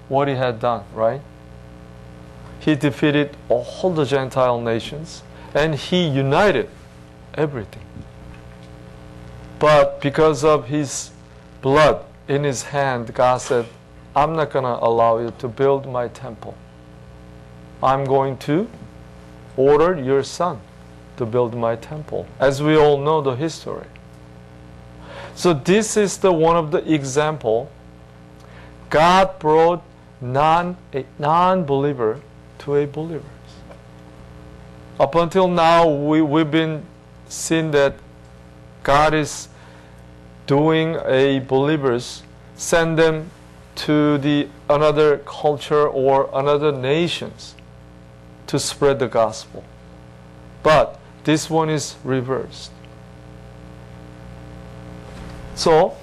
what he had done, right? He defeated all the Gentile nations and he united everything. But because of his blood in his hand, God said, I'm not going to allow you to build my temple. I'm going to order your son to build my temple, as we all know the history. So this is the one of the example. God brought a non-believer to a believer. Up until now, we've been seeing that God is doing a believers, send them to the another culture or another nations to spread the gospel. But this one is reversed. So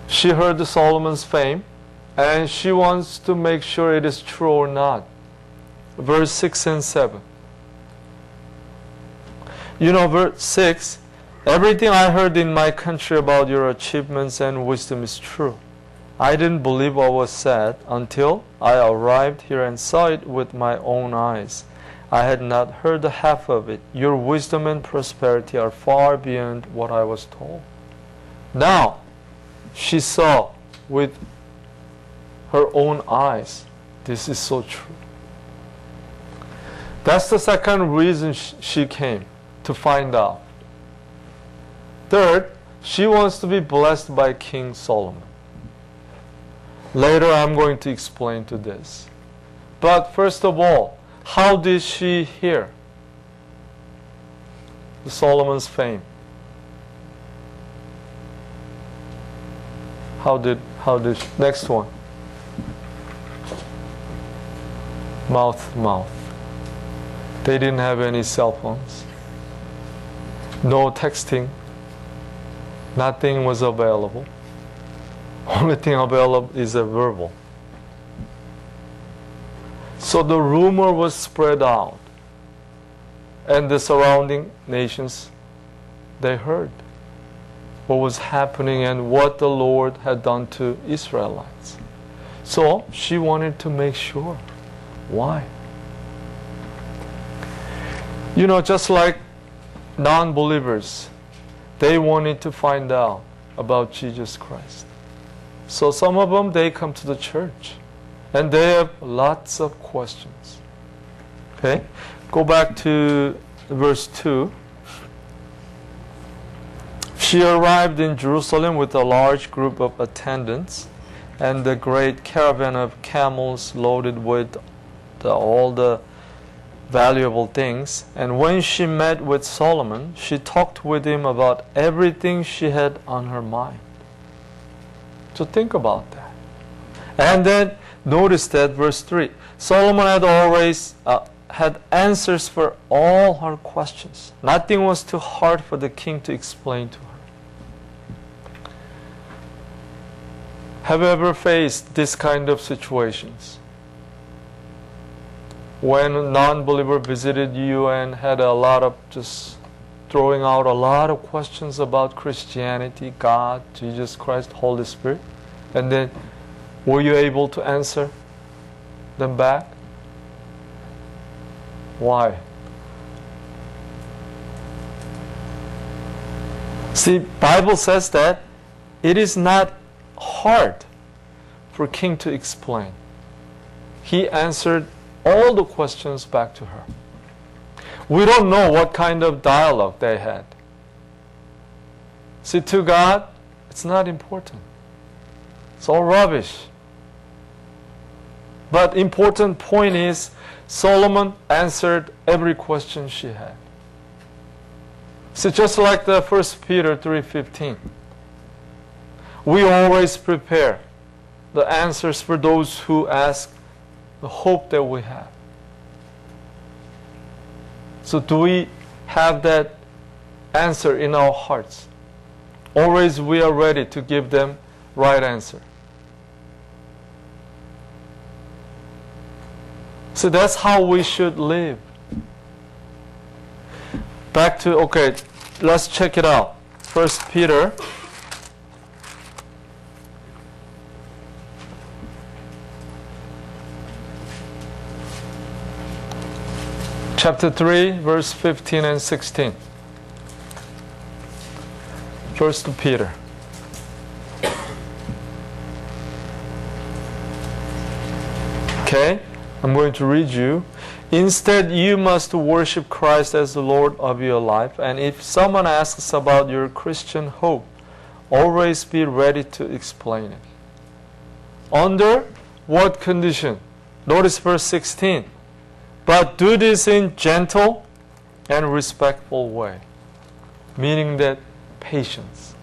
she heard Solomon's fame and she wants to make sure it is true or not. Verse 6 and 7. You know, verse 6, everything I heard in my country about your achievements and wisdom is true. I didn't believe what was said until I arrived here and saw it with my own eyes. I had not heard the half of it. Your wisdom and prosperity are far beyond what I was told. Now, she saw with her own eyes. This is so true. That's the second reason she came, to find out. Third, she wants to be blessed by King Solomon. Later I'm going to explain to this. But first of all, how did she hear Solomon's fame? How did she? Next one. Mouth to mouth. They didn't have any cell phones. No texting. Nothing was available. Only thing available is a verbal. So the rumor was spread out. And the surrounding nations, they heard what was happening and what the Lord had done to Israelites. So she wanted to make sure. Why? You know, just like non-believers, they wanted to find out about Jesus Christ. So some of them, they come to the church and they have lots of questions. Okay? Go back to verse 2. She arrived in Jerusalem with a large group of attendants and a great caravan of camels loaded with all the valuable things. And when she met with Solomon, she talked with him about everything she had on her mind. So think about that. And then notice that verse 3. Solomon had always had answers for all her questions. Nothing was too hard for the king to explain to her. Have you ever faced this kind of situations? When a non-believer visited you and had a lot of just throwing out a lot of questions about Christianity, God, Jesus Christ, Holy Spirit, and then were you able to answer them back? Why? See, Bible says that it is not hard for king to explain. He answered all the questions back to her. We don't know what kind of dialogue they had. See, to God, it's not important. It's all rubbish. But important point is, Solomon answered every question she had. See, just like the 1 Peter 3:15, we always prepare the answers for those who ask the hope that we have. So do we have that answer in our hearts? Always we are ready to give them right answer. So that's how we should live. Back to, okay, let's check it out. 1 Peter. Chapter 3, verse 15 and 16. 1 Peter. Okay, I'm going to read you. Instead, you must worship Christ as the Lord of your life. And if someone asks about your Christian hope, always be ready to explain it. Under what condition? Notice verse 16. But do this in gentle and respectful way. Meaning that patience.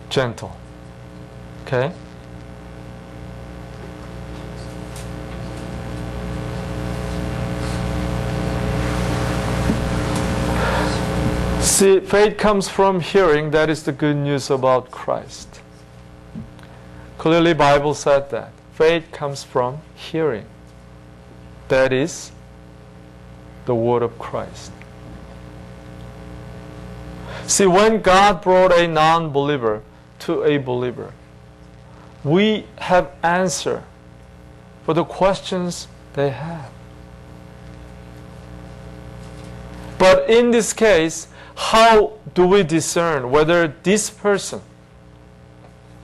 Gentle. Okay? See, faith comes from hearing. That is the good news about Christ. Clearly, Bible said that. Faith comes from hearing. That is the word of Christ. See, when God brought a non-believer to a believer, we have answer for the questions they have. But in this case, how do we discern whether this person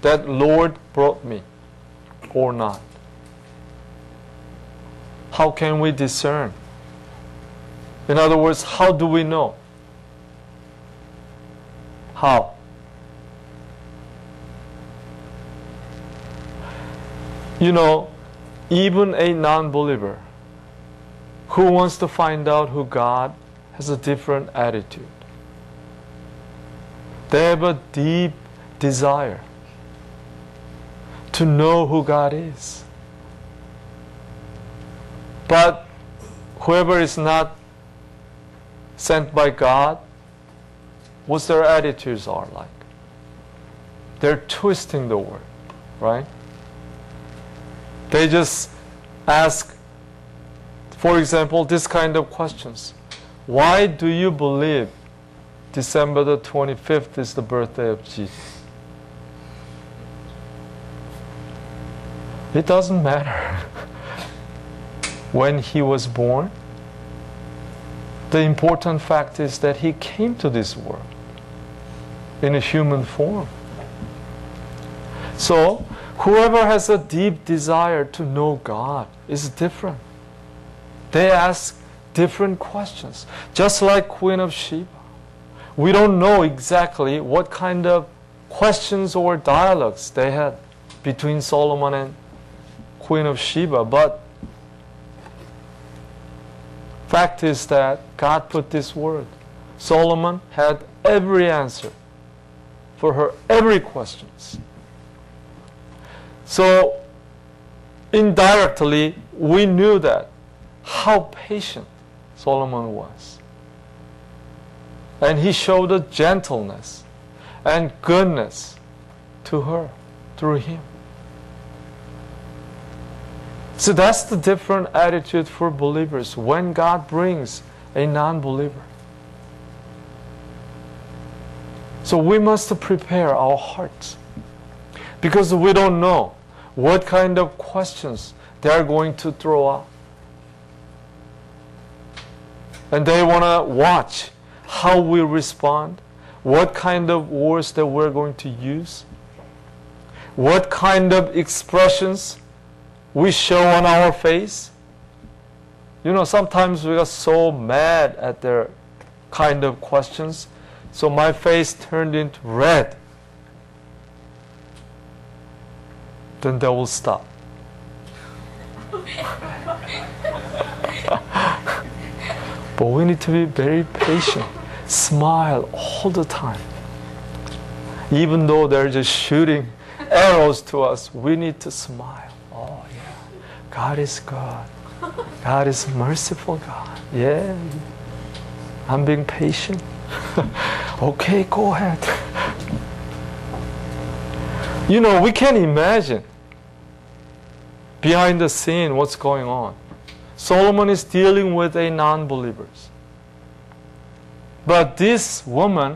that Lord brought me or not? How can we discern? In other words, how do we know? How? You know, even a non-believer who wants to find out who God has a different attitude. They have a deep desire to know who God is. But whoever is not sent by God, what their attitudes are like? They're twisting the word, right? They just ask, for example, this kind of questions. Why do you believe December the 25th is the birthday of Jesus? It doesn't matter when he was born. The important fact is that he came to this world in a human form. So, whoever has a deep desire to know God is different. They ask different questions, just like Queen of Sheba. We don't know exactly what kind of questions or dialogues they had between Solomon and Queen of Sheba, but fact is that God put this word. Solomon had every answer for her every questions. So indirectly we knew that how patient Solomon was. And he showed a gentleness and goodness to her through him. So that's the different attitude for believers when God brings a non-believer. So we must prepare our hearts because we don't know what kind of questions they are going to throw out. And they want to watch how we respond, what kind of words that we're going to use, what kind of expressions we show on our face. You know, sometimes we are so mad at their kind of questions, so my face turned into red. Then they will stop. But we need to be very patient. Smile all the time. Even though they're just shooting arrows to us, we need to smile. Oh yeah, God is good. God is merciful God. Yeah, I'm being patient. Okay, go ahead. You know, we can imagine behind the scene what's going on. Solomon is dealing with a non-believers. But this woman